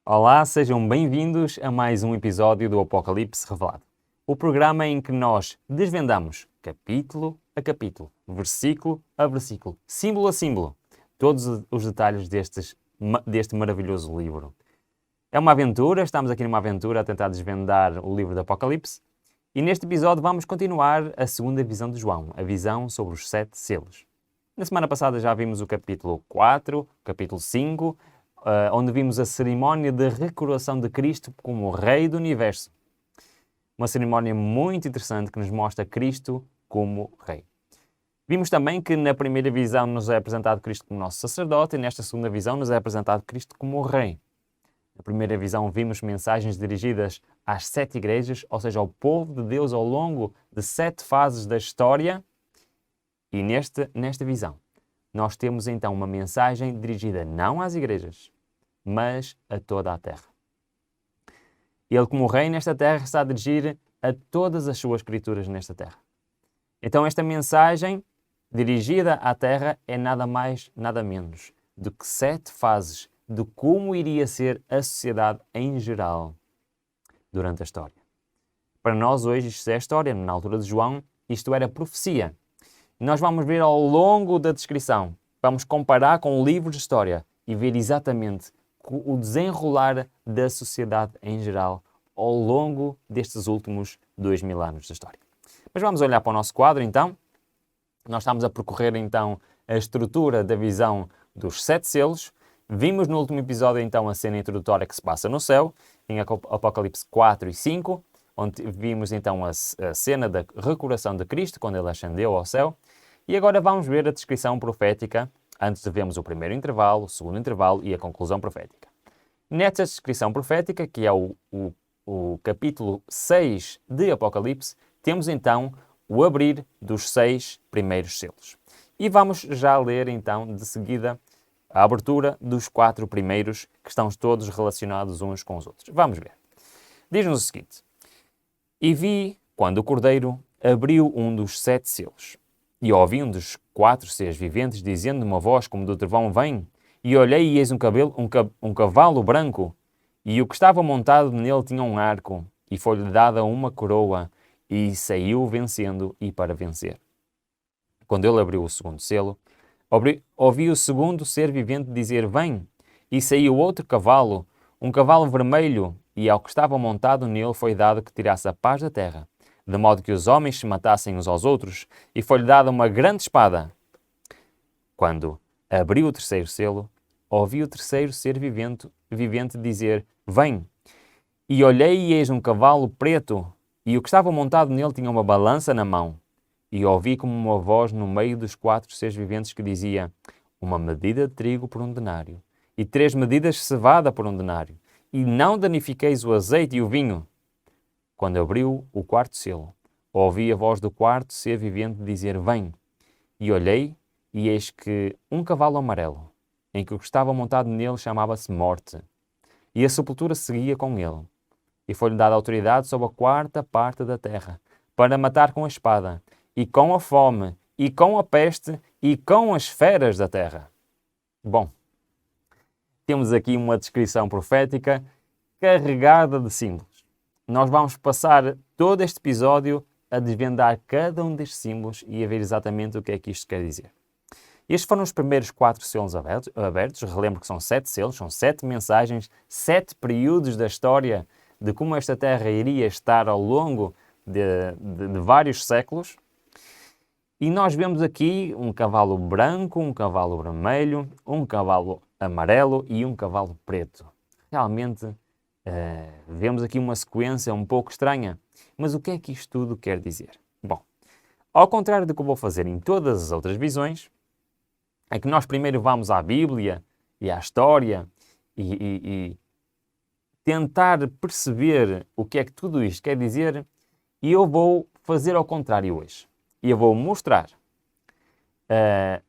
Olá, sejam bem-vindos a mais um episódio do Apocalipse Revelado. O programa em que nós desvendamos capítulo a capítulo, versículo a versículo, símbolo a símbolo, todos os detalhes deste maravilhoso livro. É uma aventura, estamos aqui numa aventura a tentar desvendar o livro do Apocalipse e neste episódio vamos continuar a segunda visão de João, a visão sobre os 7 selos. Na semana passada já vimos o capítulo 4, o capítulo 5, onde vimos a cerimónia de recoroação de Cristo como Rei do Universo. Uma cerimónia muito interessante que nos mostra Cristo como Rei. Vimos também que na primeira visão nos é apresentado Cristo como nosso sacerdote e nesta segunda visão nos é apresentado Cristo como Rei. Na primeira visão vimos mensagens dirigidas às 7 igrejas, ou seja, ao povo de Deus ao longo de 7 fases da história. E nesta visão nós temos então uma mensagem dirigida não às igrejas, mas a toda a terra. Ele, como Rei nesta terra, está a dirigir a todas as suas criaturas nesta terra. Então esta mensagem dirigida à terra é nada mais, nada menos do que 7 fases de como iria ser a sociedade em geral durante a história. Para nós hoje isto é a história, na altura de João, isto era profecia. Nós vamos ver ao longo da descrição, vamos comparar com livros de história e ver exatamente o desenrolar da sociedade em geral ao longo destes últimos 2000 anos da história. Mas vamos olhar para o nosso quadro então. Nós estamos a percorrer então a estrutura da visão dos 7 selos. Vimos no último episódio então a cena introdutória que se passa no céu, em Apocalipse 4 e 5, onde vimos então a cena da recoroação de Cristo, quando ele ascendeu ao céu. E agora vamos ver a descrição profética, antes de vermos o primeiro intervalo, o segundo intervalo e a conclusão profética. Nesta descrição profética, que é o capítulo 6 de Apocalipse, temos então o abrir dos 6 primeiros selos. E vamos já ler então de seguida a abertura dos 4 primeiros, que estão todos relacionados uns com os outros. Vamos ver. Diz-nos o seguinte: E vi, quando o Cordeiro abriu um dos 7 selos, e ouvi um dos 4 seres viventes, dizendo numa voz como do trovão: Vem! E olhei e eis um cavalo branco, e o que estava montado nele tinha um arco, e foi-lhe dada uma coroa, e saiu vencendo e para vencer. Quando ele abriu o segundo selo, ouvi o segundo ser vivente dizer: Vem! E saiu outro cavalo, um cavalo vermelho, e ao que estava montado nele foi dado que tirasse a paz da terra, de modo que os homens se matassem uns aos outros, e foi-lhe dada uma grande espada. Quando abriu o terceiro selo, ouvi o terceiro ser vivente dizer: Vem! E olhei e eis um cavalo preto, e o que estava montado nele tinha uma balança na mão. E ouvi como uma voz no meio dos 4 seres viventes que dizia: Uma medida de trigo por um denário, e 3 medidas de cevada por um denário, e não danifiqueis o azeite e o vinho. Quando abriu o quarto selo, ouvi a voz do quarto ser vivente dizer: Vem! E olhei, e eis que um cavalo amarelo, em que o que estava montado nele chamava-se Morte, e a sepultura seguia com ele. E foi-lhe dada autoridade sobre a 4ª parte da terra, para matar com a espada, e com a fome, e com a peste, e com as feras da terra. Bom, temos aqui uma descrição profética carregada de símbolos. Nós vamos passar todo este episódio a desvendar cada um destes símbolos e a ver exatamente o que é que isto quer dizer. Estes foram os primeiros 4 selos abertos. Relembro que são 7 selos, são 7 mensagens, 7 períodos da história de como esta terra iria estar ao longo de vários séculos. E nós vemos aqui um cavalo branco, um cavalo vermelho, um cavalo amarelo e um cavalo preto. Realmente vemos aqui uma sequência um pouco estranha. Mas o que é que isto tudo quer dizer? Bom, ao contrário do que eu vou fazer em todas as outras visões, é que nós primeiro vamos à Bíblia e à história e tentar perceber o que é que tudo isto quer dizer, e eu vou fazer ao contrário hoje. E eu vou mostrar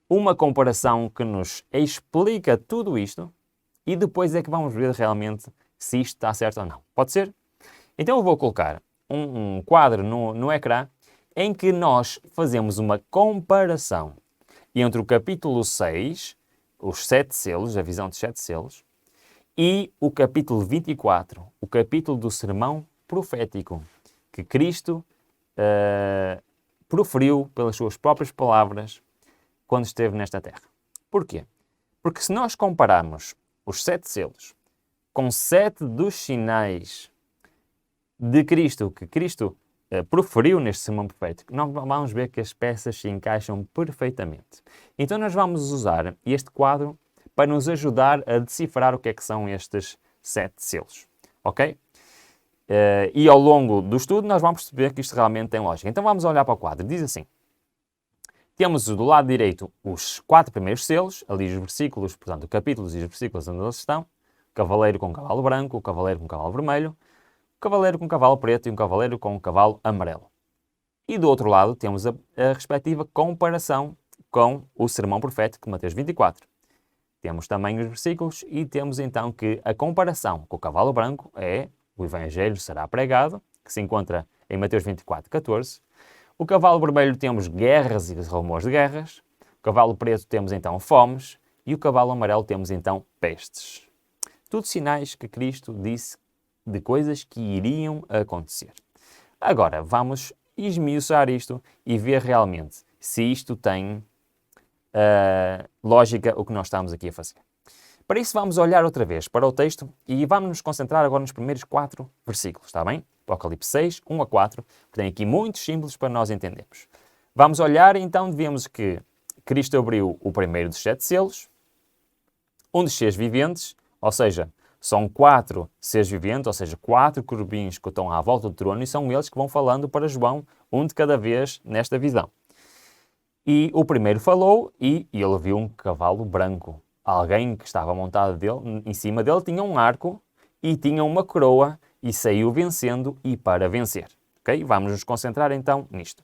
uma comparação que nos explica tudo isto e depois é que vamos ver realmente se isto está certo ou não. Pode ser? Então eu vou colocar um quadro no ecrã em que nós fazemos uma comparação entre o capítulo 6, os 7 selos, a visão dos 7 selos, e o capítulo 24, o capítulo do sermão profético, que Cristo proferiu pelas suas próprias palavras quando esteve nesta terra. Porquê? Porque se nós compararmos os 7 selos com 7 dos sinais de Cristo, que Cristo proferiu neste sermão profético, nós vamos ver que as peças se encaixam perfeitamente. Então nós vamos usar este quadro para nos ajudar a decifrar o que é que são estes 7 selos. Ok? E ao longo do estudo nós vamos perceber que isto realmente tem lógica. Então vamos olhar para o quadro. Diz assim: temos do lado direito os 4 primeiros selos, ali os versículos, portanto, os capítulos e os versículos onde eles estão. O cavaleiro com cavalo branco, o cavaleiro com cavalo vermelho, o cavaleiro com cavalo preto e um cavaleiro com cavalo amarelo. E do outro lado temos a respectiva comparação com o sermão profético de Mateus 24. Temos também os versículos e temos então que a comparação com o cavalo branco é: o Evangelho será pregado, que se encontra em Mateus 24, 14. O cavalo vermelho temos guerras e rumores de guerras. O cavalo preto temos então fomes. E o cavalo amarelo temos então pestes. Tudo sinais que Cristo disse de coisas que iriam acontecer. Agora, vamos esmiuçar isto e ver realmente se isto tem lógica o que nós estamos aqui a fazer. Para isso vamos olhar outra vez para o texto e vamos nos concentrar agora nos primeiros 4 versículos, está bem? Apocalipse 6, 1 a 4, que tem aqui muitos símbolos para nós entendermos. Vamos olhar, então, vemos que Cristo abriu o primeiro dos 7 selos, um dos seres viventes, ou seja, são 4 seres viventes, ou seja, 4 querubins que estão à volta do trono, e são eles que vão falando para João, um de cada vez nesta visão. E o primeiro falou e ele viu um cavalo branco. Alguém que estava montado em cima dele tinha um arco e tinha uma coroa e saiu vencendo e para vencer. Okay? Vamos nos concentrar então nisto.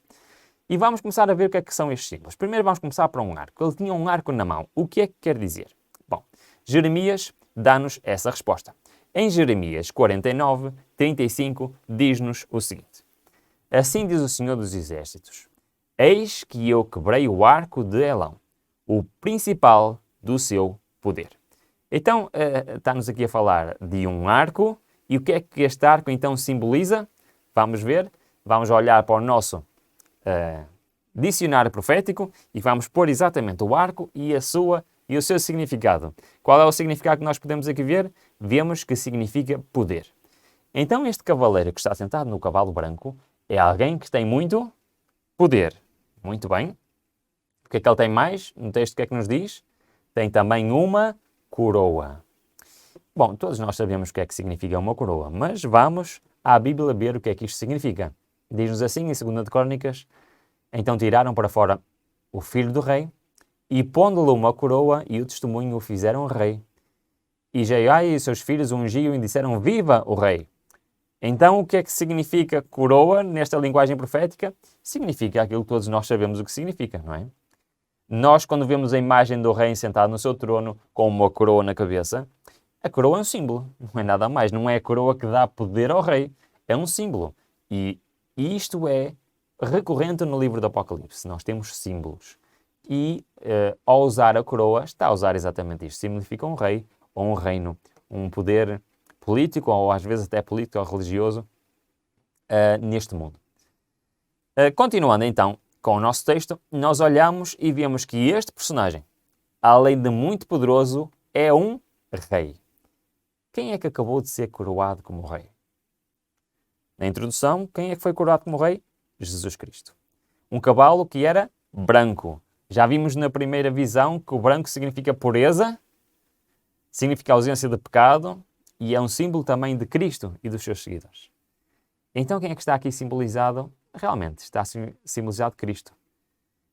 E vamos começar a ver o que é que são estes símbolos. Primeiro vamos começar por um arco. Ele tinha um arco na mão. O que é que quer dizer? Bom, Jeremias dá-nos essa resposta. Em Jeremias 49, 35, diz-nos o seguinte: assim diz o Senhor dos Exércitos: eis que eu quebrei o arco de Elão, o principal do seu poder. Então, está-nos aqui a falar de um arco. E o que é que este arco então simboliza? Vamos ver. Vamos olhar para o nosso dicionário profético e vamos pôr exatamente o arco e o seu significado. Qual é o significado que nós podemos aqui ver? Vemos que significa poder. Então, este cavaleiro que está sentado no cavalo branco é alguém que tem muito poder. Muito bem. O que é que ele tem mais? No texto, o que é que nos diz? Tem também uma coroa. Bom, todos nós sabemos o que é que significa uma coroa, mas vamos à Bíblia ver o que é que isto significa. Diz-nos assim em 2 de Crônicas: então tiraram para fora o filho do rei e pondo-lhe uma coroa e o testemunho o fizeram rei. E Jeiai e seus filhos o ungiam e disseram: viva o rei! Então o que é que significa coroa nesta linguagem profética? Significa aquilo que todos nós sabemos o que significa, não é? Nós, quando vemos a imagem do rei sentado no seu trono com uma coroa na cabeça, a coroa é um símbolo, não é nada mais. Não é a coroa que dá poder ao rei, é um símbolo. E isto é recorrente no livro do Apocalipse. Nós temos símbolos. E ao usar a coroa, está a usar exatamente isto. Significa um rei ou um reino, um poder político ou às vezes até político ou religioso neste mundo. Continuando então com o nosso texto, nós olhamos e vemos que este personagem, além de muito poderoso, é um rei. Quem é que acabou de ser coroado como rei? Na introdução, quem é que foi coroado como rei? Jesus Cristo. Um cavalo que era branco. Já vimos na primeira visão que o branco significa pureza, significa ausência de pecado e é um símbolo também de Cristo e dos seus seguidores. Então quem é que está aqui simbolizado? Realmente está simbolizado Cristo.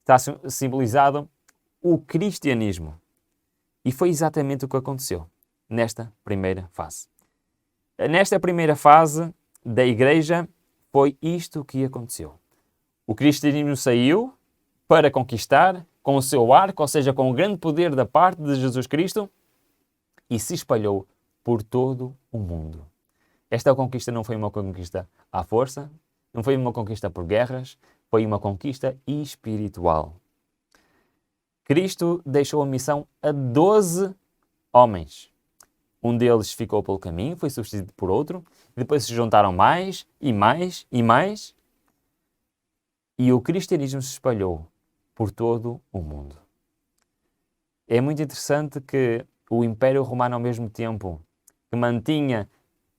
Está simbolizado o cristianismo. E foi exatamente o que aconteceu nesta primeira fase. Nesta primeira fase da igreja foi isto que aconteceu. O cristianismo saiu para conquistar com o seu arco, ou seja, com o grande poder da parte de Jesus Cristo, e se espalhou por todo o mundo. Esta conquista não foi uma conquista à força, não foi uma conquista por guerras, foi uma conquista espiritual. Cristo deixou a missão a 12 homens. Um deles ficou pelo caminho, foi substituído por outro, e depois se juntaram mais, e mais, e mais, e o cristianismo se espalhou por todo o mundo. É muito interessante que o Império Romano, ao mesmo tempo que mantinha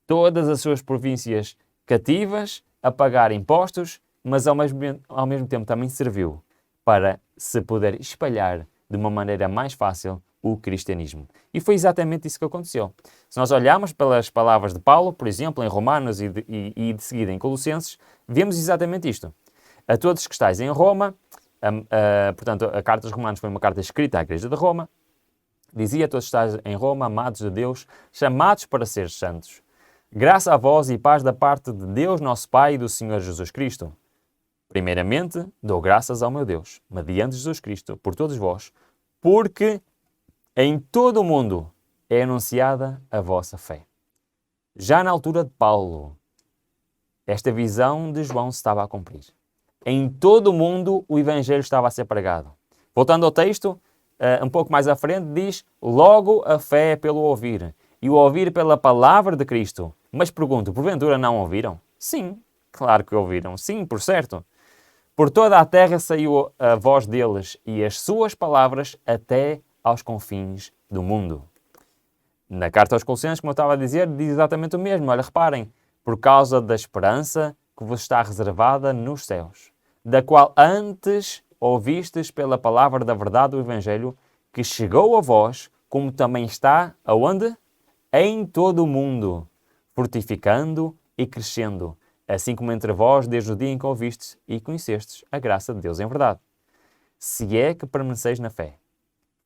todas as suas províncias cativas a pagar impostos, mas ao mesmo tempo também serviu para se poder espalhar de uma maneira mais fácil o cristianismo. E foi exatamente isso que aconteceu. Se nós olharmos pelas palavras de Paulo, por exemplo, em Romanos e de seguida em Colossenses, vemos exatamente isto. A todos que estáis em Roma, portanto, a carta dos Romanos foi uma carta escrita à Igreja de Roma, dizia: a todos que estáis em Roma, amados de Deus, chamados para ser santos. Graça a vós e paz da parte de Deus, nosso Pai, e do Senhor Jesus Cristo. Primeiramente, dou graças ao meu Deus, mediante Jesus Cristo, por todos vós, porque em todo o mundo é anunciada a vossa fé. Já na altura de Paulo, esta visão de João se estava a cumprir. Em todo o mundo o Evangelho estava a ser pregado. Voltando ao texto, um pouco mais à frente, diz: logo a fé é pelo ouvir, e o ouvir pela palavra de Cristo. Mas pergunto, porventura não ouviram? Sim, claro que ouviram. Sim, por certo. Por toda a terra saiu a voz deles e as suas palavras até aos confins do mundo. Na carta aos Colossenses, como eu estava a dizer, diz exatamente o mesmo. Olha, reparem, por causa da esperança que vos está reservada nos céus, da qual antes ouvistes pela palavra da verdade do Evangelho, que chegou a vós, como também está, aonde? Em todo o mundo, fortificando e crescendo, assim como entre vós, desde o dia em que ouvistes e conhecestes a graça de Deus em verdade. Se é que permaneceis na fé,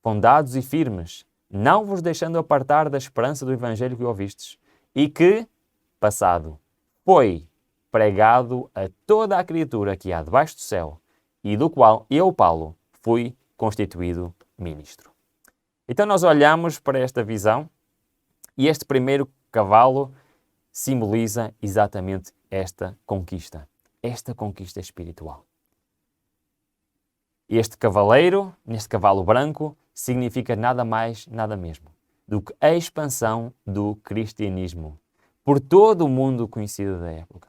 fundados e firmes, não vos deixando apartar da esperança do Evangelho que ouvistes, e que, passado, foi pregado a toda a criatura que há debaixo do céu, e do qual eu, Paulo, fui constituído ministro. Então nós olhamos para esta visão, e este primeiro cavalo simboliza exatamente esta conquista espiritual. Este cavaleiro, neste cavalo branco, significa nada mais, nada mesmo do que a expansão do cristianismo por todo o mundo conhecido da época.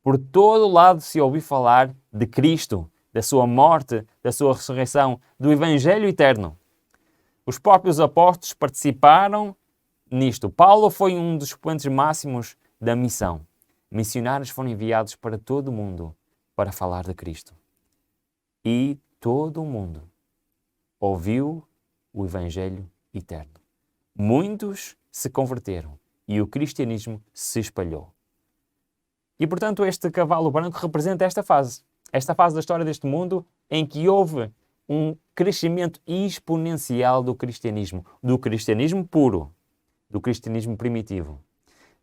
Por todo o lado se ouviu falar de Cristo, da sua morte, da sua ressurreição, do Evangelho eterno. Os próprios apóstolos participaram nisto. Paulo foi um dos expoentes máximos da missão. Missionários foram enviados para todo o mundo para falar de Cristo. E todo o mundo ouviu o Evangelho eterno. Muitos se converteram e o cristianismo se espalhou. E, portanto, este cavalo branco representa esta fase da história deste mundo em que houve um crescimento exponencial do cristianismo puro, do cristianismo primitivo,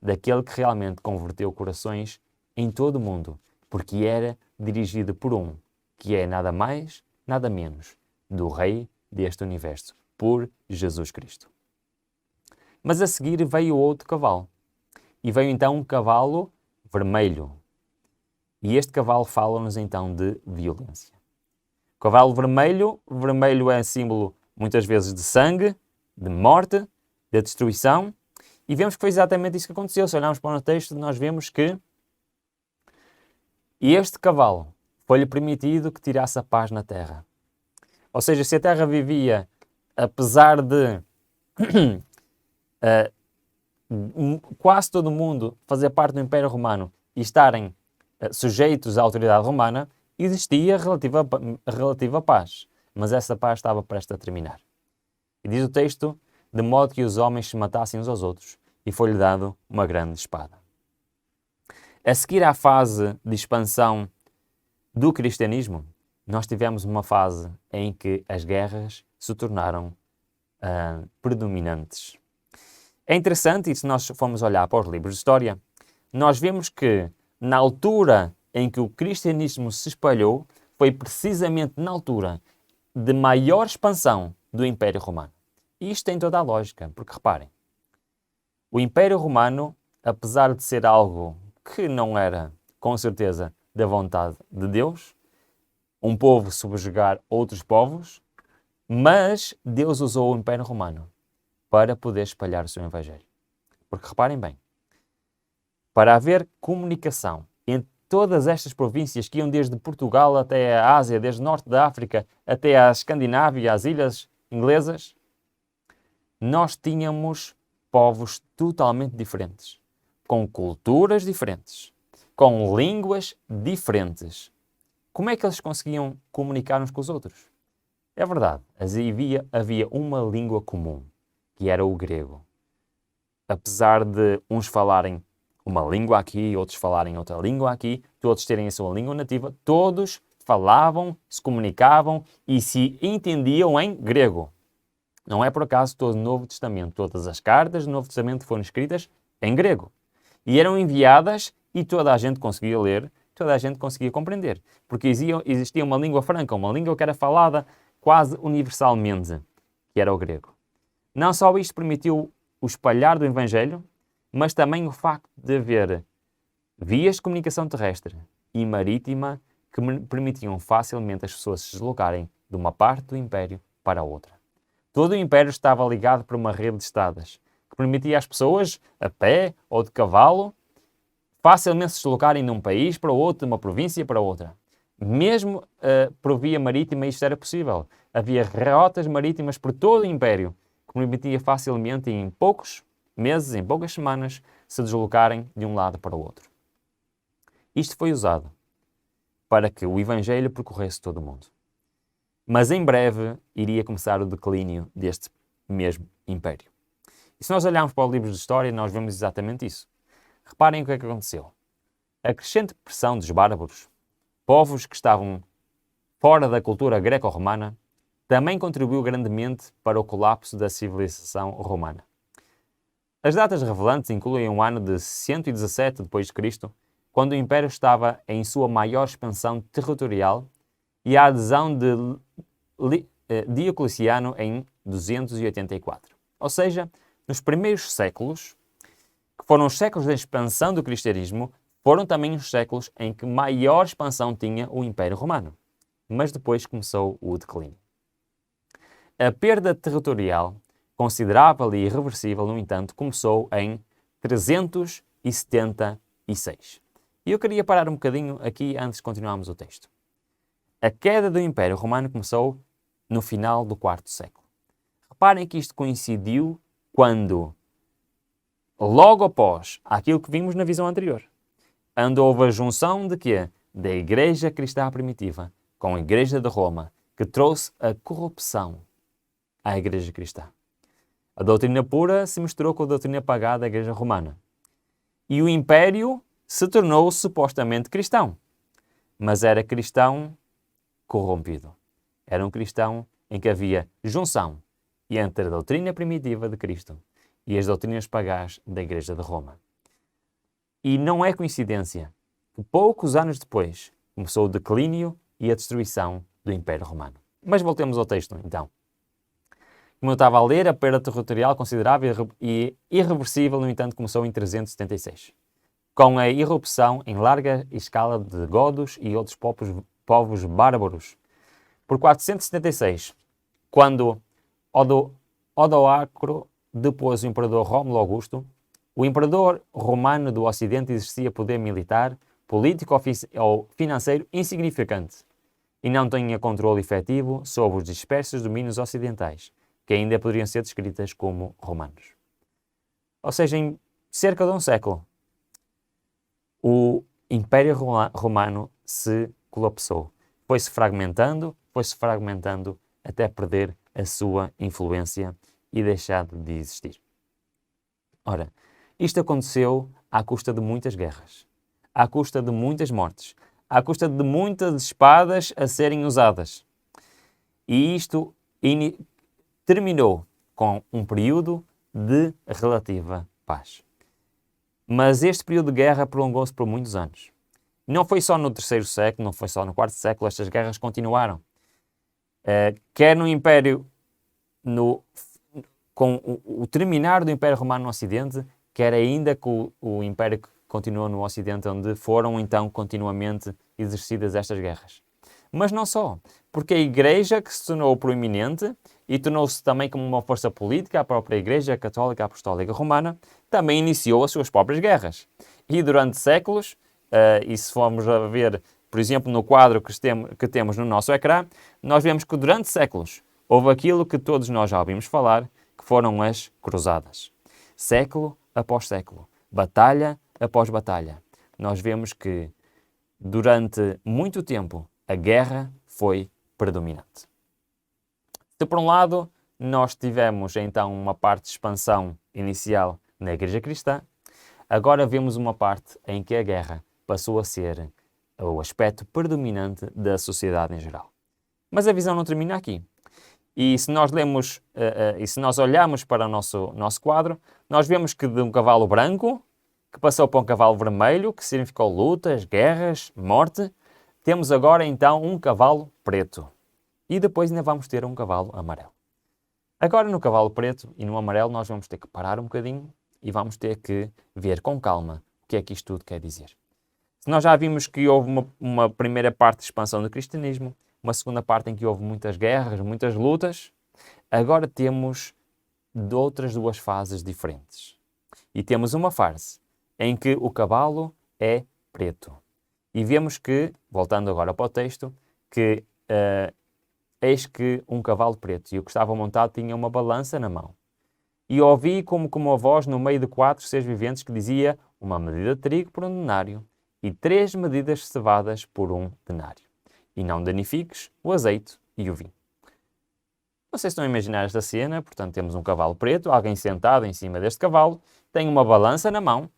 daquele que realmente converteu corações em todo o mundo, porque era dirigido por um, que é nada mais, nada menos, do Rei deste universo, por Jesus Cristo. Mas a seguir veio outro cavalo, e veio então um cavalo vermelho. E este cavalo fala-nos então de violência. O cavalo vermelho é símbolo muitas vezes de sangue, de morte, de destruição, e vemos que foi exatamente isso que aconteceu. Se olharmos para o texto, nós vemos que este cavalo foi-lhe permitido que tirasse a paz na terra. Ou seja, se a terra vivia, apesar de quase todo o mundo fazer parte do Império Romano e estarem sujeitos à autoridade romana, existia relativa paz. Mas essa paz estava prestes a terminar. E diz o texto, de modo que os homens se matassem uns aos outros, e foi-lhe dado uma grande espada. A seguir à fase de expansão do cristianismo, nós tivemos uma fase em que as guerras se tornaram predominantes. É interessante, e se nós formos olhar para os livros de história, nós vemos que na altura em que o cristianismo se espalhou, foi precisamente na altura de maior expansão do Império Romano. E isto tem toda a lógica, porque reparem, o Império Romano, apesar de ser algo que não era, com certeza, da vontade de Deus, um povo subjugar outros povos, mas Deus usou o Império Romano para poder espalhar o seu Evangelho. Porque reparem bem, para haver comunicação entre todas estas províncias que iam desde Portugal até a Ásia, desde o norte da África até a Escandinávia, às ilhas inglesas, nós tínhamos povos totalmente diferentes, com culturas diferentes, com línguas diferentes. Como é que eles conseguiam comunicar uns com os outros? É verdade, havia uma língua comum, que era o grego. Apesar de uns falarem uma língua aqui, outros falarem outra língua aqui, todos terem a sua língua nativa, todos falavam, se comunicavam e se entendiam em grego. Não é por acaso todo o Novo Testamento, todas as cartas do Novo Testamento foram escritas em grego. E eram enviadas e toda a gente conseguia ler, toda a gente conseguia compreender. Porque existia uma língua franca, uma língua que era falada quase universalmente, que era o grego. Não só isto permitiu o espalhar do Evangelho, mas também o facto de haver vias de comunicação terrestre e marítima que permitiam facilmente as pessoas se deslocarem de uma parte do Império para a outra. Todo o Império estava ligado por uma rede de estradas, que permitia às pessoas, a pé ou de cavalo, facilmente se deslocarem de um país para o outro, de uma província para outra. Mesmo por via marítima isto era possível. Havia rotas marítimas por todo o Império, que permitia facilmente, em poucos meses, em poucas semanas, se deslocarem de um lado para o outro. Isto foi usado para que o Evangelho percorresse todo o mundo. Mas em breve iria começar o declínio deste mesmo Império. E se nós olharmos para os livros de história, nós vemos exatamente isso. Reparem o que é que aconteceu. A crescente pressão dos bárbaros, povos que estavam fora da cultura greco-romana, também contribuiu grandemente para o colapso da civilização romana. As datas revelantes incluem o ano de 117 d.C., quando o Império estava em sua maior expansão territorial, e a adesão de Diocleciano em 284. Ou seja, nos primeiros séculos, que foram os séculos da expansão do cristianismo, foram também os séculos em que maior expansão tinha o Império Romano. Mas depois começou o declínio. A perda territorial, considerável e irreversível, no entanto, começou em 376. E eu queria parar um bocadinho aqui antes de continuarmos o texto. A queda do Império Romano começou no final do IV século. Reparem que isto coincidiu quando, logo após aquilo que vimos na visão anterior, houve a junção de quê? Da Igreja Cristã Primitiva com a Igreja de Roma, que trouxe a corrupção à Igreja Cristã. A doutrina pura se misturou com a doutrina pagã da Igreja Romana. E o Império se tornou supostamente cristão, mas era cristão corrompido. Era um cristão em que havia junção entre a doutrina primitiva de Cristo e as doutrinas pagãs da Igreja de Roma. E não é coincidência que poucos anos depois começou o declínio e a destruição do Império Romano. Mas voltemos ao texto, então. Como eu estava a ler, a perda territorial considerável e irreversível, no entanto, começou em 376, com a irrupção em larga escala de godos e outros povos bárbaros. Por 476, quando Odoacro depôs o imperador Rómulo Augusto, o imperador romano do Ocidente exercia poder militar, político ou financeiro insignificante e não tinha controle efetivo sobre os dispersos domínios ocidentais, que ainda poderiam ser descritas como romanos. Ou seja, em cerca de um século, o Império Romano se colapsou. Foi-se fragmentando até perder a sua influência e deixar de existir. Ora, isto aconteceu à custa de muitas guerras, à custa de muitas mortes, à custa de muitas espadas a serem usadas. E isto terminou com um período de relativa paz. Mas este período de guerra prolongou-se por muitos anos. Não foi só no terceiro século, não foi só no quarto século, estas guerras continuaram. Quer no Império, com o terminar do Império Romano no Ocidente, quer ainda com o Império que continuou no Ocidente, onde foram então continuamente exercidas estas guerras. Mas não só, porque a Igreja, que se tornou proeminente e tornou-se também como uma força política, a própria Igreja Católica Apostólica Romana, também iniciou as suas próprias guerras. E durante séculos, e se formos a ver, por exemplo, no quadro que temos no nosso ecrã, nós vemos que durante séculos houve aquilo que todos nós já ouvimos falar, que foram as cruzadas. Século após século, batalha após batalha. Nós vemos que durante muito tempo a guerra foi predominante. Se por um lado nós tivemos então uma parte de expansão inicial na Igreja Cristã, agora vemos uma parte em que a guerra passou a ser o aspecto predominante da sociedade em geral. Mas a visão não termina aqui. E se nós lemos, e se nós olharmos para o nosso quadro, nós vemos que de um cavalo branco, que passou para um cavalo vermelho, que significou lutas, guerras, morte, temos agora então um cavalo preto. E depois ainda vamos ter um cavalo amarelo. Agora no cavalo preto e no amarelo nós vamos ter que parar um bocadinho e vamos ter que ver com calma o que é que isto tudo quer dizer. Se nós já vimos que houve uma primeira parte de expansão do cristianismo, uma segunda parte em que houve muitas guerras, muitas lutas, agora temos outras duas fases diferentes. E temos uma fase em que o cavalo é preto. E vemos que, voltando agora para o texto, que eis que um cavalo preto e o que estava montado tinha uma balança na mão. E ouvi como uma voz no meio de 4 seres viventes que dizia: uma medida de trigo por 1 denário e 3 medidas de cevadas por 1 denário. E não danifiques o azeite e o vinho. Não sei se estão a imaginar esta cena. Portanto, temos um cavalo preto, alguém sentado em cima deste cavalo, tem uma balança na mão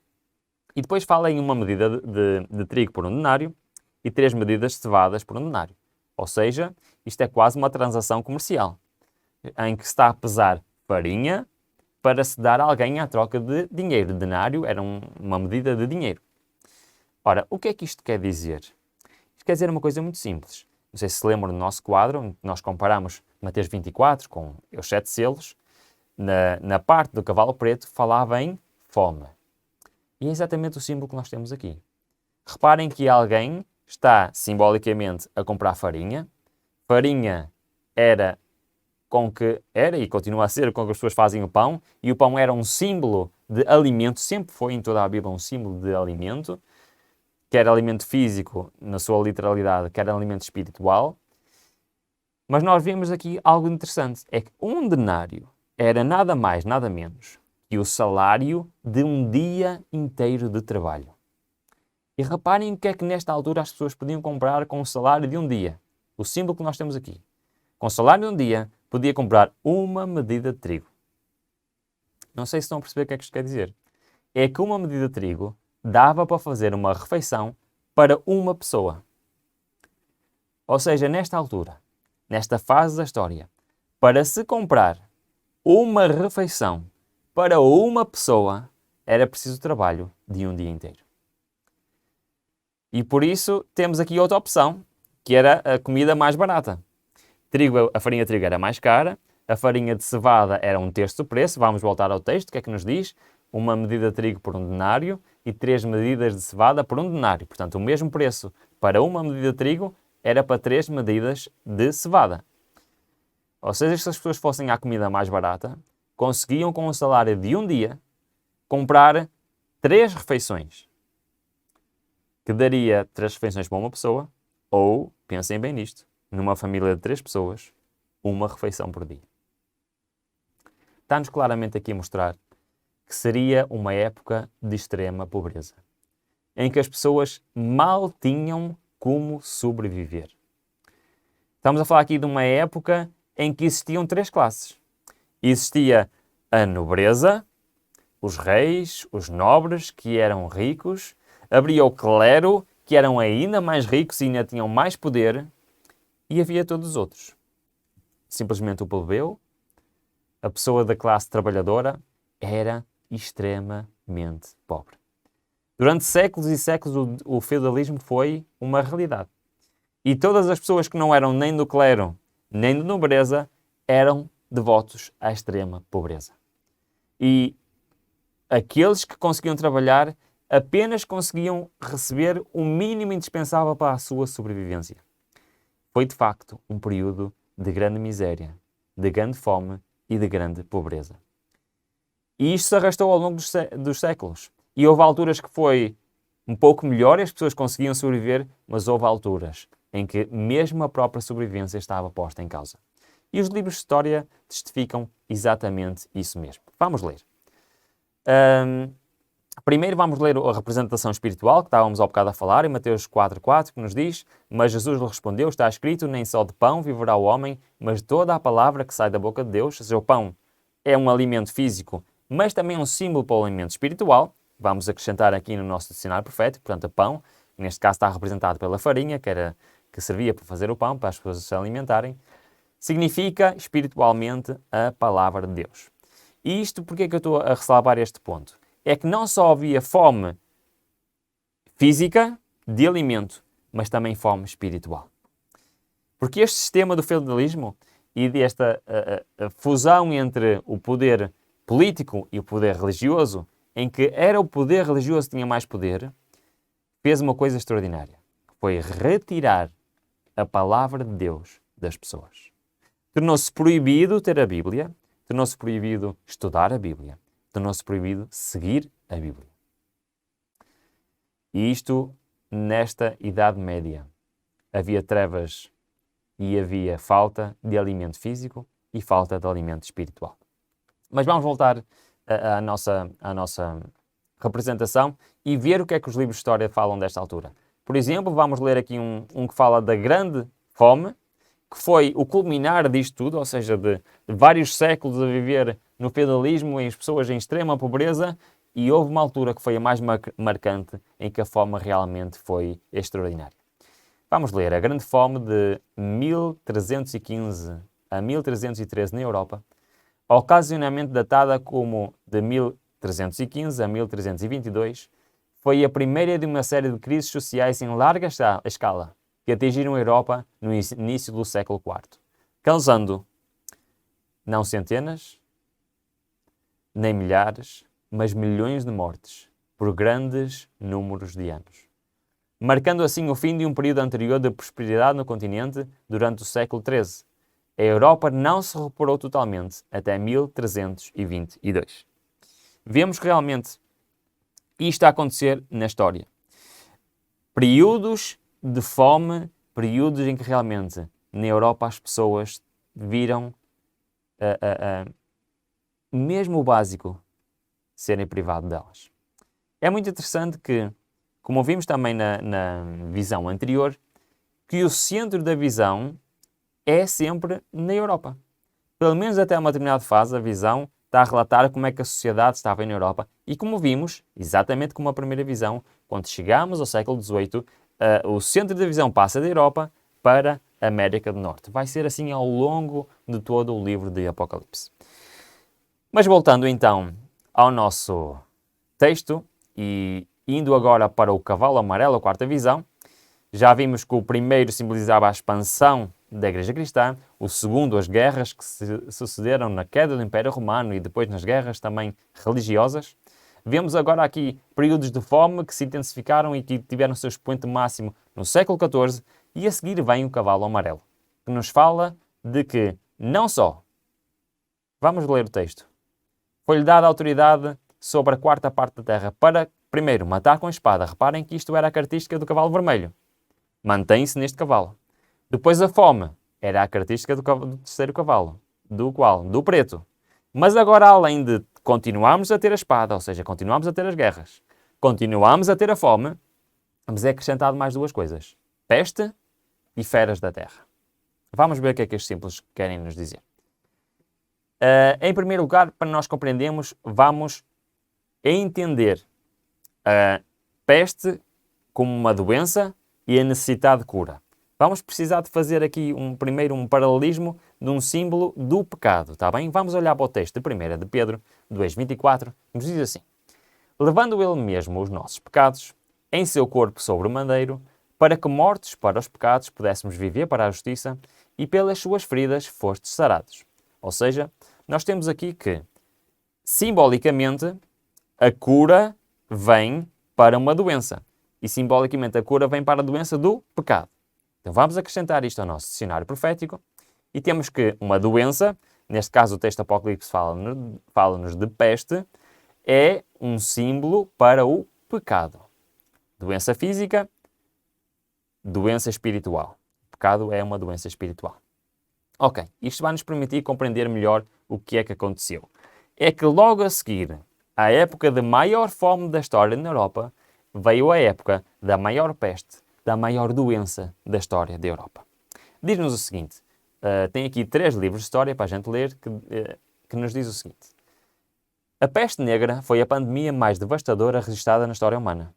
e depois fala em uma medida de trigo por 1 denário e 3 medidas de cevadas por 1 denário. Ou seja, isto é quase uma transação comercial, em que se está a pesar farinha para se dar a alguém à troca de dinheiro. Denário era uma medida de dinheiro. Ora, o que é que isto quer dizer? Isto quer dizer uma coisa muito simples. Não sei se se lembram do nosso quadro, onde nós comparamos Mateus 24 com os 7 selos. Na parte do cavalo preto falava em fome. E é exatamente o símbolo que nós temos aqui. Reparem que alguém está simbolicamente a comprar farinha. Farinha era e continua a ser com que as pessoas fazem o pão, e o pão era um símbolo de alimento, sempre foi em toda a Bíblia um símbolo de alimento, quer alimento físico, na sua literalidade, quer alimento espiritual. Mas nós vemos aqui algo interessante, é que 1 denário era nada mais, nada menos que o salário de um dia inteiro de trabalho. E reparem o que é que nesta altura as pessoas podiam comprar com o salário de um dia. O símbolo que nós temos aqui. Com o salário de um dia, podia comprar uma medida de trigo. Não sei se estão a perceber o que é que isto quer dizer. É que uma medida de trigo dava para fazer uma refeição para uma pessoa. Ou seja, nesta altura, nesta fase da história, para se comprar uma refeição para uma pessoa, era preciso trabalho de um dia inteiro. E por isso temos aqui outra opção, que era a comida mais barata. A farinha de trigo era mais cara, a farinha de cevada era 1/3 do preço. Vamos voltar ao texto, o que é que nos diz? Uma medida de trigo por 1 denário e 3 medidas de cevada por 1 denário. Portanto, o mesmo preço para uma medida de trigo era para 3 medidas de cevada. Ou seja, se as pessoas fossem à comida mais barata, conseguiam com o salário de um dia comprar 3 refeições, que daria 3 refeições para uma pessoa, ou, pensem bem nisto, numa família de 3 pessoas, uma refeição por dia. Está-nos claramente aqui a mostrar que seria uma época de extrema pobreza, em que as pessoas mal tinham como sobreviver. Estamos a falar aqui de uma época em que existiam 3 classes. Existia a nobreza, os reis, os nobres, que eram ricos. Havia o clero, que eram ainda mais ricos e ainda tinham mais poder. E havia todos os outros. Simplesmente o plebeu, a pessoa da classe trabalhadora, era extremamente pobre. Durante séculos e séculos o feudalismo foi uma realidade. E todas as pessoas que não eram nem do clero, nem de nobreza, eram devotos à extrema pobreza. E aqueles que conseguiam trabalhar apenas conseguiam receber o mínimo indispensável para a sua sobrevivência. foi de facto um período de grande miséria, de grande fome e de grande pobreza. E isto se arrastou ao longo dos séculos. E houve alturas que foi um pouco melhor e as pessoas conseguiam sobreviver, mas houve alturas em que mesmo a própria sobrevivência estava posta em causa. E os livros de história testificam exatamente isso mesmo. Vamos ler. Primeiro vamos ler a representação espiritual, que estávamos há bocado a falar, em Mateus 4,4, que nos diz: Mas Jesus lhe respondeu, está escrito, nem só de pão viverá o homem, mas de toda a palavra que sai da boca de Deus. Ou seja, o pão é um alimento físico, mas também um símbolo para o alimento espiritual. Vamos acrescentar aqui no nosso dicionário profético, portanto, o pão, neste caso está representado pela farinha, que servia para fazer o pão, para as pessoas se alimentarem, significa espiritualmente a palavra de Deus. E isto, porque é que eu estou a ressalvar este ponto? É que não só havia fome física de alimento, mas também fome espiritual. Porque este sistema do feudalismo e desta fusão entre o poder político e o poder religioso, em que era o poder religioso que tinha mais poder, fez uma coisa extraordinária. Foi retirar a palavra de Deus das pessoas. Tornou-se proibido ter a Bíblia, tornou-se proibido estudar a Bíblia, tornou-se proibido seguir a Bíblia. E isto, nesta Idade Média, havia trevas e havia falta de alimento físico e falta de alimento espiritual. Mas vamos voltar à nossa representação e ver o que é que os livros de história falam desta altura. Por exemplo, vamos ler aqui um que fala da grande fome, que foi o culminar disto tudo, ou seja, de vários séculos a viver no feudalismo, em pessoas em extrema pobreza, e houve uma altura que foi a mais marcante, em que a fome realmente foi extraordinária. Vamos ler a Grande Fome de 1315 a 1313 na Europa, ocasionalmente datada como de 1315 a 1322, foi a primeira de uma série de crises sociais em larga escala que atingiram a Europa no início do século IV, causando não centenas, nem milhares, mas milhões de mortes por grandes números de anos, marcando assim o fim de um período anterior de prosperidade no continente durante o século XIII. A Europa não se recuperou totalmente até 1322. Vemos realmente isto a acontecer na história. Períodos de fome, períodos em que realmente na Europa as pessoas viram mesmo o básico serem privado delas. É muito interessante que, como vimos também na visão anterior, que o centro da visão é sempre na Europa. Pelo menos até uma determinada fase, a visão está a relatar como é que a sociedade estava na Europa. E como vimos, exatamente como a primeira visão, quando chegamos ao século XVIII, o centro da visão passa da Europa para a América do Norte. Vai ser assim ao longo de todo o livro de Apocalipse. Mas voltando então ao nosso texto e indo agora para o cavalo amarelo, a quarta visão, já vimos que o primeiro simbolizava a expansão da Igreja Cristã, o segundo as guerras que se sucederam na queda do Império Romano e depois nas guerras também religiosas. Vemos agora aqui períodos de fome que se intensificaram e que tiveram o seu expoente máximo no século XIV, e a seguir vem o cavalo amarelo, que nos fala de que não só, vamos ler o texto, foi-lhe dada autoridade sobre a quarta parte da terra para, primeiro, matar com a espada. Reparem que isto era a característica do cavalo vermelho. Mantém-se neste cavalo. Depois a fome era a característica do terceiro cavalo. Do preto. Mas agora, além de continuarmos a ter a espada, ou seja, continuamos a ter as guerras, continuamos a ter a fome, mas é acrescentado mais duas coisas. Peste e feras da terra. Vamos ver o que é que estes símbolos querem nos dizer. Em primeiro lugar, para nós compreendermos, vamos entender a peste como uma doença e a necessidade de cura. Vamos precisar de fazer aqui primeiro um paralelismo de um símbolo do pecado, está bem? Vamos olhar para o texto de 1 de Pedro 2,24, que nos diz assim: levando ele mesmo os nossos pecados em seu corpo sobre o madeiro, para que mortos para os pecados pudéssemos viver para a justiça, e pelas suas feridas fostes sarados. Ou seja, nós temos aqui que, simbolicamente, a cura vem para uma doença. E simbolicamente a cura vem para a doença do pecado. Então vamos acrescentar isto ao nosso dicionário profético e temos que uma doença, neste caso o texto Apocalipse fala-nos de peste, é um símbolo para o pecado. Doença física, doença espiritual. O pecado é uma doença espiritual. Ok, isto vai nos permitir compreender melhor o que é que aconteceu. É que logo a seguir, à época de maior fome da história na Europa, veio a época da maior peste, da maior doença da história da Europa. Diz-nos o seguinte, tem aqui 3 livros de história para a gente ler, que nos diz o seguinte. A peste negra foi a pandemia mais devastadora registrada na história humana,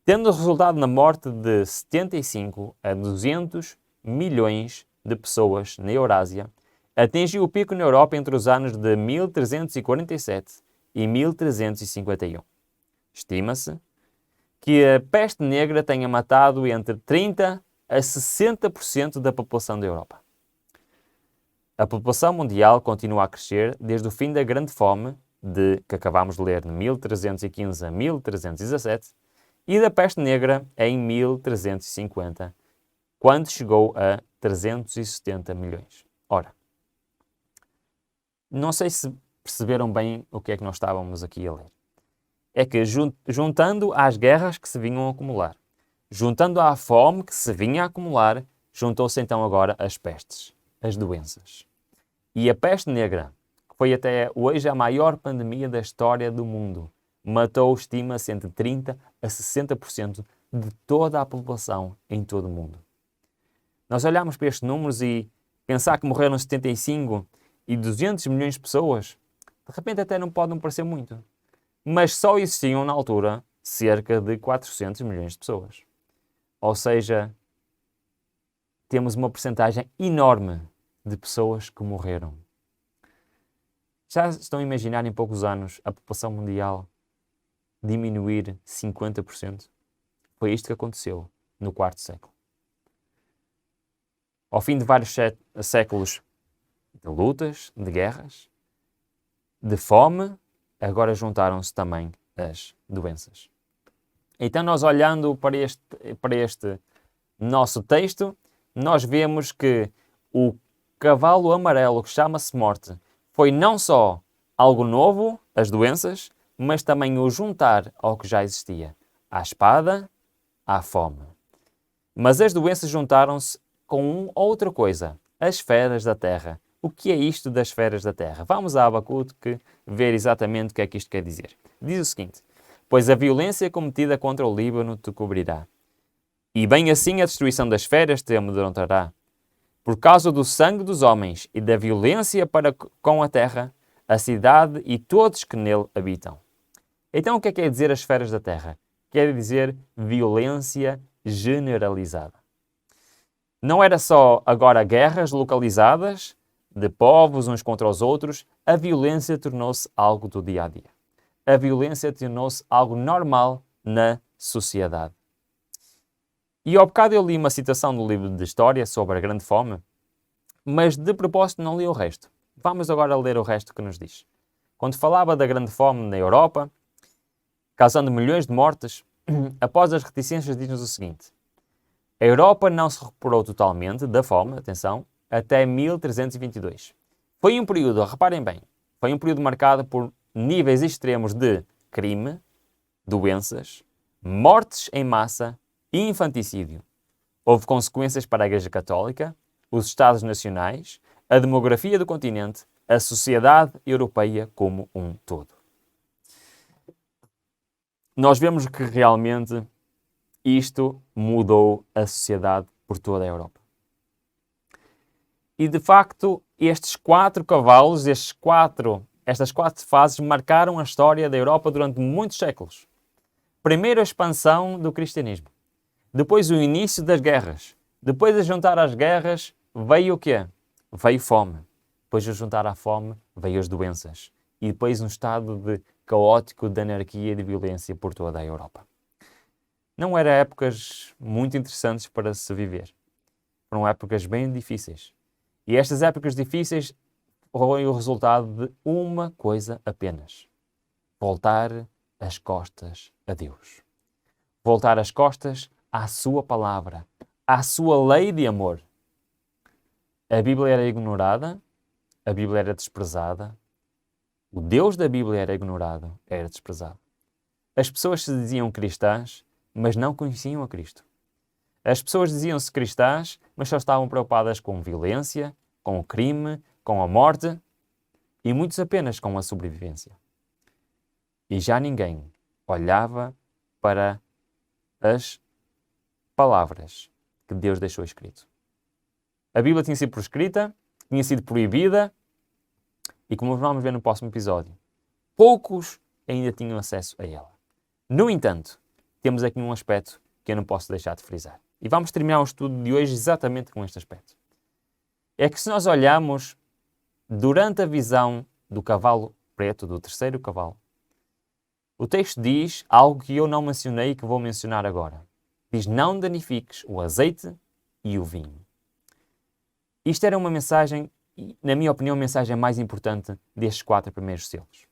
tendo resultado na morte de 75 a 200 milhões de pessoas na Eurásia, atingiu o pico na Europa entre os anos de 1347 e 1351. Estima-se que a peste negra tenha matado entre 30% a 60% da população da Europa. A população mundial continua a crescer desde o fim da Grande Fome, que acabámos de ler de 1315 a 1317, e da peste negra em 1350, quando chegou a 370 milhões. Ora, não sei se perceberam bem o que é que nós estávamos aqui a ler. É que juntando às guerras que se vinham a acumular, juntando à fome que se vinha a acumular, juntou-se então agora as pestes, as doenças. E a peste negra, que foi até hoje a maior pandemia da história do mundo, matou, estima-se, entre 30% a 60% de toda a população em todo o mundo. Nós olhamos para estes números e pensar que morreram 75 e 200 milhões de pessoas, de repente até não pode não parecer muito. Mas só existiam na altura cerca de 400 milhões de pessoas. Ou seja, temos uma percentagem enorme de pessoas que morreram. Já estão a imaginar em poucos anos a população mundial diminuir 50%? Foi isto que aconteceu no quarto século. Ao fim de vários séculos de lutas, de guerras, de fome, agora juntaram-se também as doenças. Então nós olhando para este nosso texto, nós vemos que o cavalo amarelo que chama-se morte foi não só algo novo, as doenças, mas também o juntar ao que já existia, à espada, à fome. Mas as doenças juntaram-se com outra coisa, as feras da terra. O que é isto das feras da terra? Vamos a Abacuque ver exatamente o que é que isto quer dizer. Diz o seguinte: pois a violência cometida contra o Líbano te cobrirá, e bem assim a destruição das feras te amedrontará. Por causa do sangue dos homens e da violência para com a terra, a cidade e todos que nele habitam. Então o que é que quer dizer as feras da terra? Quer dizer violência generalizada. Não era só agora guerras localizadas, de povos uns contra os outros, a violência tornou-se algo do dia a dia. A violência tornou-se algo normal na sociedade. E ao bocado eu li uma citação do livro de História sobre a Grande Fome, mas de propósito não li o resto. Vamos agora ler o resto que nos diz. Quando falava da Grande Fome na Europa, causando milhões de mortes, após as reticências diz-nos o seguinte: a Europa não se recuperou totalmente da fome, atenção, até 1322. Foi um período, reparem bem, foi um período marcado por níveis extremos de crime, doenças, mortes em massa e infanticídio. Houve consequências para a Igreja Católica, os Estados Nacionais, a demografia do continente, a sociedade europeia como um todo. Nós vemos que realmente isto mudou a sociedade por toda a Europa. E de facto, estes 4 cavalos, estas 4 fases marcaram a história da Europa durante muitos séculos. Primeiro a expansão do cristianismo. Depois o início das guerras. Depois a juntar às guerras veio o quê? Veio fome. Depois a juntar à fome veio as doenças. E depois um estado caótico de anarquia e de violência por toda a Europa. Não eram épocas muito interessantes para se viver. Foram épocas bem difíceis. E estas épocas difíceis foram o resultado de uma coisa apenas: voltar as costas a Deus. Voltar as costas à sua palavra, à sua lei de amor. A Bíblia era ignorada, a Bíblia era desprezada, o Deus da Bíblia era ignorado, era desprezado. As pessoas se diziam cristãs, mas não conheciam a Cristo. As pessoas diziam-se cristãs, mas só estavam preocupadas com violência, com o crime, com a morte e muitos apenas com a sobrevivência. E já ninguém olhava para as palavras que Deus deixou escrito. A Bíblia tinha sido proscrita, tinha sido proibida e, como vamos ver no próximo episódio, poucos ainda tinham acesso a ela. No entanto, temos aqui um aspecto que eu não posso deixar de frisar. E vamos terminar o estudo de hoje exatamente com este aspecto. É que se nós olharmos durante a visão do cavalo preto, do terceiro cavalo, o texto diz algo que eu não mencionei e que vou mencionar agora. Diz: não danifiques o azeite e o vinho. Isto era uma mensagem, na minha opinião, a mensagem mais importante destes 4 primeiros selos.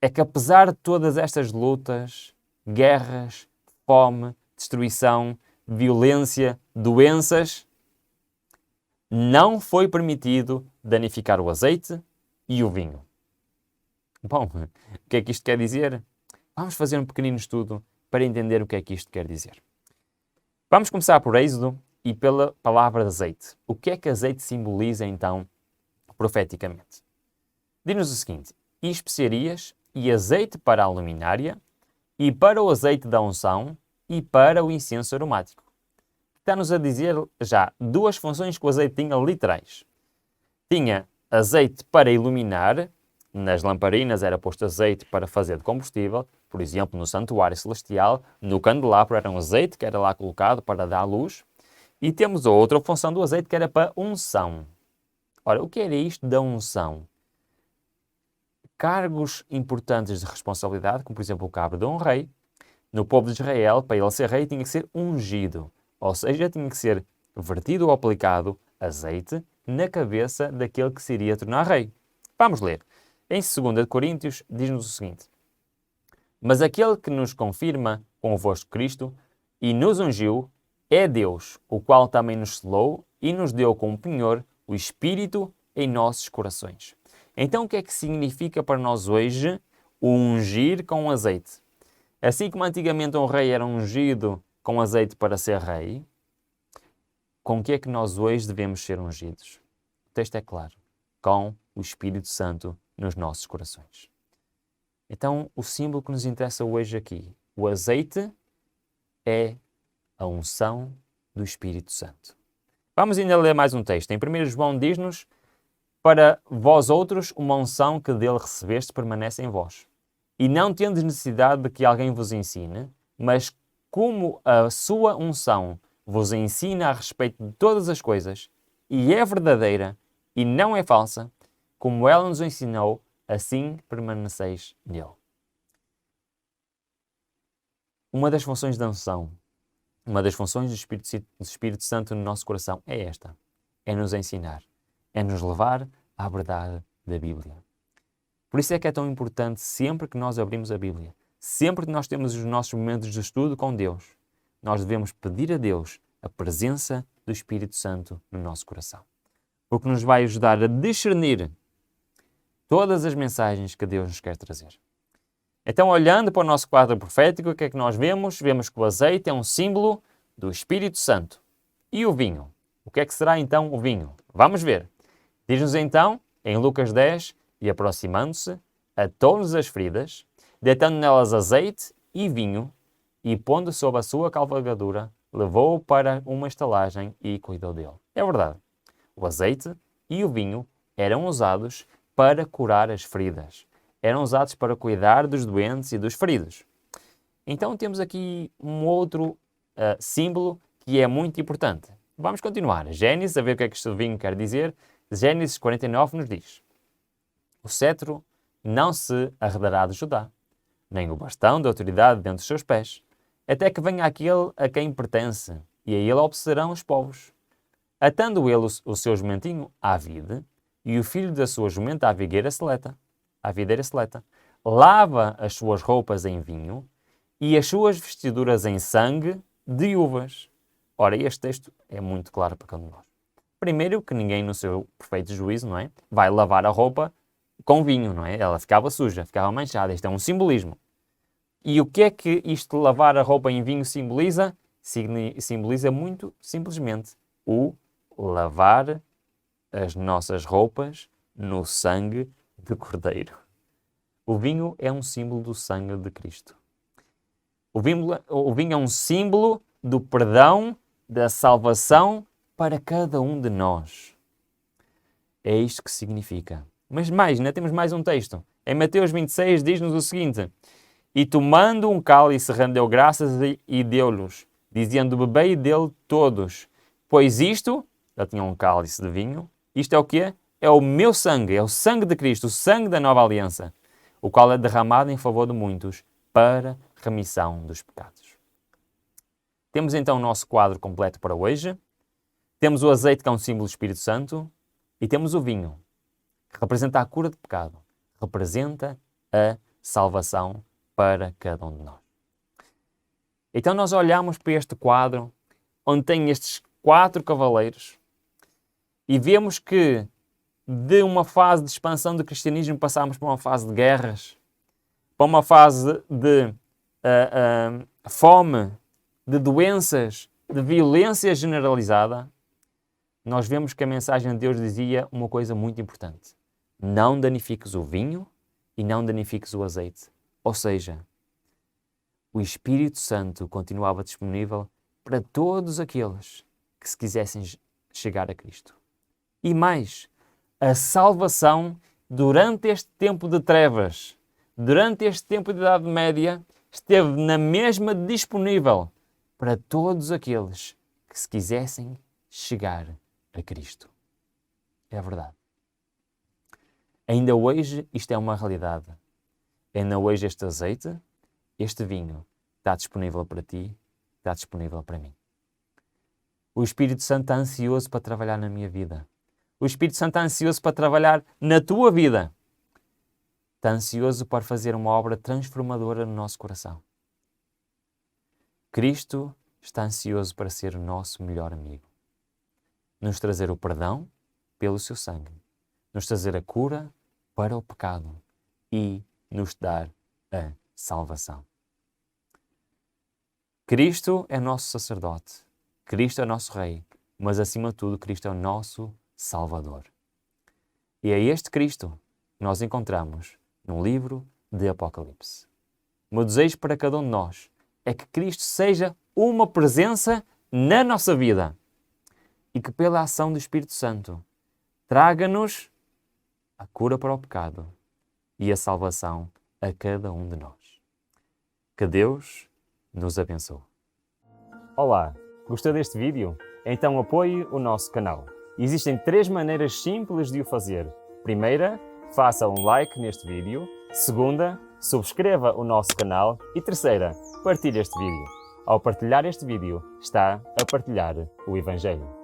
É que apesar de todas estas lutas, guerras, fome, destruição, violência, doenças, não foi permitido danificar o azeite e o vinho. Bom, o que é que isto quer dizer? Vamos fazer um pequenino estudo para entender o que é que isto quer dizer. Vamos começar por Êxodo e pela palavra azeite. O que é que azeite simboliza, então, profeticamente? Diz-nos o seguinte: e especiarias e azeite para a luminária e para o azeite da unção e para o incenso aromático. Está-nos a dizer já 2 funções que o azeite tinha literais. Tinha azeite para iluminar, nas lamparinas era posto azeite para fazer de combustível, por exemplo, no santuário celestial, no candelabro era um azeite que era lá colocado para dar luz. E temos a outra função do azeite que era para unção. Ora, o que era isto da unção? Cargos importantes de responsabilidade, como por exemplo o cabo de um rei, no povo de Israel, para ele ser rei, tinha que ser ungido. Ou seja, tinha que ser vertido ou aplicado azeite na cabeça daquele que se iria tornar rei. Vamos ler. Em 2 Coríntios, diz-nos o seguinte: mas aquele que nos confirma convosco Cristo e nos ungiu é Deus, o qual também nos selou e nos deu como penhor o Espírito em nossos corações. Então, o que é que significa para nós hoje o ungir com azeite? Assim como antigamente um rei era ungido com azeite para ser rei, com o que é que nós hoje devemos ser ungidos? O texto é claro: com o Espírito Santo nos nossos corações. Então, o símbolo que nos interessa hoje aqui, o azeite, é a unção do Espírito Santo. Vamos ainda ler mais um texto. Em 1 João diz-nos: para vós outros, uma unção que dele recebeste permanece em vós. E não tendes necessidade de que alguém vos ensine, mas como a sua unção vos ensina a respeito de todas as coisas, e é verdadeira e não é falsa, como ela nos ensinou, assim permaneceis nele. Uma das funções da unção, uma das funções do Espírito Santo no nosso coração é esta: é nos ensinar, é nos levar à verdade da Bíblia. Por isso é que é tão importante, sempre que nós abrimos a Bíblia, sempre que nós temos os nossos momentos de estudo com Deus, nós devemos pedir a Deus a presença do Espírito Santo no nosso coração. Porque nos vai ajudar a discernir todas as mensagens que Deus nos quer trazer. Então, olhando para o nosso quadro profético, o que é que nós vemos? Vemos que o azeite é um símbolo do Espírito Santo. E o vinho? O que é que será então o vinho? Vamos ver. Diz-nos então, em Lucas 10, e aproximando-se, atou-lhes as feridas, deitando nelas azeite e vinho, e pondo sob a sua cavalgadura, levou-o para uma estalagem e cuidou dele. É verdade. O azeite e o vinho eram usados para curar as feridas. Eram usados para cuidar dos doentes e dos feridos. Então temos aqui um outro símbolo que é muito importante. Vamos continuar. Gênesis, a ver o que é que este vinho quer dizer. Gênesis 49 nos diz: o cetro não se arredará de Judá, nem o bastão de autoridade dentro dos seus pés, até que venha aquele a quem pertence, e a ele obedecerão os povos. Atando ele o seu jumentinho à vide, e o filho da sua jumenta à videira seleta, lava as suas roupas em vinho, e as suas vestiduras em sangue de uvas. Ora, este texto é muito claro para cada um de nós. Primeiro, que ninguém no seu perfeito juízo, não é? Vai lavar a roupa com vinho, não é? Ela ficava suja, ficava manchada. Isto é um simbolismo. E o que é que isto de lavar a roupa em vinho simboliza? Simboliza muito simplesmente o lavar as nossas roupas no sangue do Cordeiro. O vinho é um símbolo do sangue de Cristo. O vinho é um símbolo do perdão, da salvação para cada um de nós. É isto que significa. Mas mais, ainda temos mais um texto. Em Mateus 26 diz-nos o seguinte: E tomando um cálice rendeu graças e deu-lhes, dizendo: Bebei dele todos, pois isto, já tinha um cálice de vinho, isto é o quê? É o meu sangue, é o sangue de Cristo, o sangue da nova aliança, o qual é derramado em favor de muitos para remissão dos pecados. Temos então o nosso quadro completo para hoje. Temos o azeite, que é um símbolo do Espírito Santo, e temos o vinho, que representa a cura de pecado, representa a salvação para cada um de nós. Então nós olhamos para este quadro, onde tem estes 4 cavaleiros, e vemos que de uma fase de expansão do cristianismo passámos para uma fase de guerras, para uma fase de fome, de doenças, de violência generalizada. Nós vemos que a mensagem de Deus dizia uma coisa muito importante: não danifiques o vinho e não danifiques o azeite. Ou seja, o Espírito Santo continuava disponível para todos aqueles que se quisessem chegar a Cristo. E mais, a salvação durante este tempo de trevas, durante este tempo de Idade Média, esteve na mesma disponível para todos aqueles que se quisessem chegar a Cristo. É verdade. Ainda hoje isto é uma realidade. Ainda hoje este azeite, este vinho, está disponível para ti, está disponível para mim. O Espírito Santo está ansioso para trabalhar na minha vida. O Espírito Santo está ansioso para trabalhar na tua vida. Está ansioso para fazer uma obra transformadora no nosso coração. Cristo está ansioso para ser o nosso melhor amigo. Nos trazer o perdão pelo seu sangue. Nos trazer a cura para o pecado. E nos dar a salvação. Cristo é nosso sacerdote. Cristo é nosso Rei. Mas, acima de tudo, Cristo é o nosso Salvador. E é este Cristo que nós encontramos no livro de Apocalipse. O meu desejo para cada um de nós é que Cristo seja uma presença na nossa vida e que, pela ação do Espírito Santo, traga-nos a cura para o pecado e a salvação a cada um de nós. Que Deus nos abençoe. Olá, gostou deste vídeo? Então apoie o nosso canal. Existem 3 maneiras simples de o fazer. Primeira, faça um like neste vídeo. Segunda, subscreva o nosso canal. E terceira, partilhe este vídeo. Ao partilhar este vídeo, está a partilhar o Evangelho.